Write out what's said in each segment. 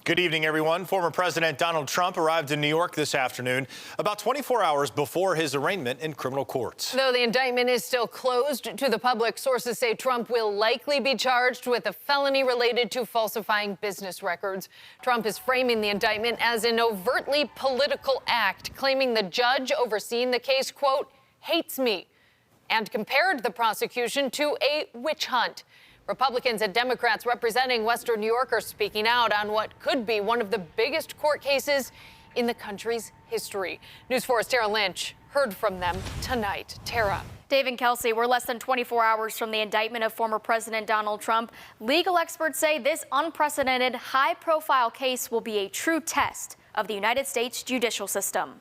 Good evening, everyone. Former President Donald Trump arrived in New York this afternoon, about 24 hours before his arraignment in criminal courts. Though the indictment is still closed to the public, sources say Trump will likely be charged with a felony related to falsifying business records. Trump is framing the indictment as an overtly political act, claiming the judge overseeing the case, quote, hates me, and compared the prosecution to a witch hunt. Republicans and Democrats representing Western New York are speaking out on what could be one of the biggest court cases in the country's history. News 4's Tara Lynch heard from them tonight. Tara. Dave and Kelsey, we're less than 24 hours from the indictment of former President Donald Trump. Legal experts say this unprecedented, high-profile case will be a true test of the United States judicial system.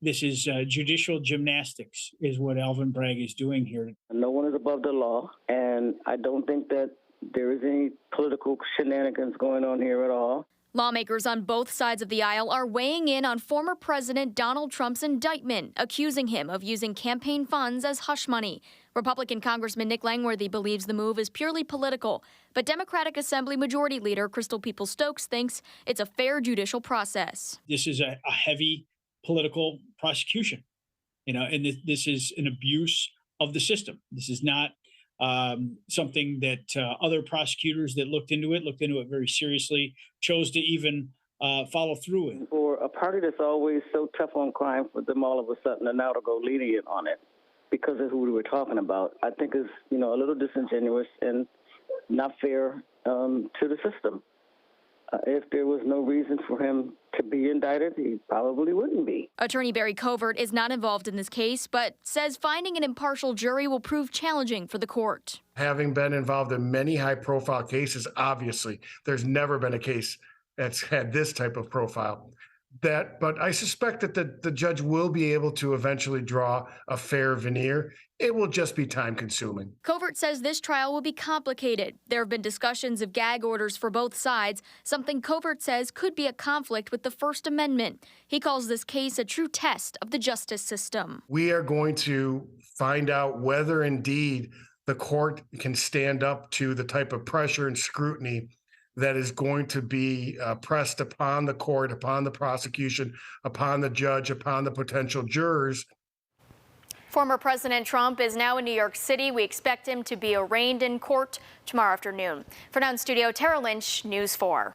This is judicial gymnastics is what Alvin Bragg is doing here. No one is above the law, and I don't think that there is any political shenanigans going on here at all. Lawmakers on both sides of the aisle are weighing in on former President Donald Trump's indictment, accusing him of using campaign funds as hush money. Republican Congressman Nick Langworthy believes the move is purely political, but Democratic Assembly Majority Leader Crystal Peoples-Stokes thinks it's a fair judicial process. This is a heavy political prosecution, and this is an abuse of the system. This is not something that other prosecutors that looked into it very seriously, chose to even follow through with. For a party that's always so tough on crime, for them all of a sudden to now to go lenient on it because of who we were talking about, I think is, a little disingenuous and not fair to the system. If there was no reason for him to be indicted, he probably wouldn't be. Attorney Barry Covert is not involved in this case, but says finding an impartial jury will prove challenging for the court. Having been involved in many high-profile cases, obviously, there's never been a case that's had this type of profile. But I suspect that the judge will be able to eventually draw a fair veneer. It will just be time-consuming. Covert says this trial will be complicated. There have been discussions of gag orders for both sides, something Covert says could be a conflict with the First Amendment. He calls this case a true test of the justice system. We are going to find out whether indeed the court can stand up to the type of pressure and scrutiny that is going to be pressed upon the court, upon the prosecution, upon the judge, upon the potential jurors. Former President Trump is now in New York City. We expect him to be arraigned in court tomorrow afternoon. For now in studio, Tara Lynch, News 4.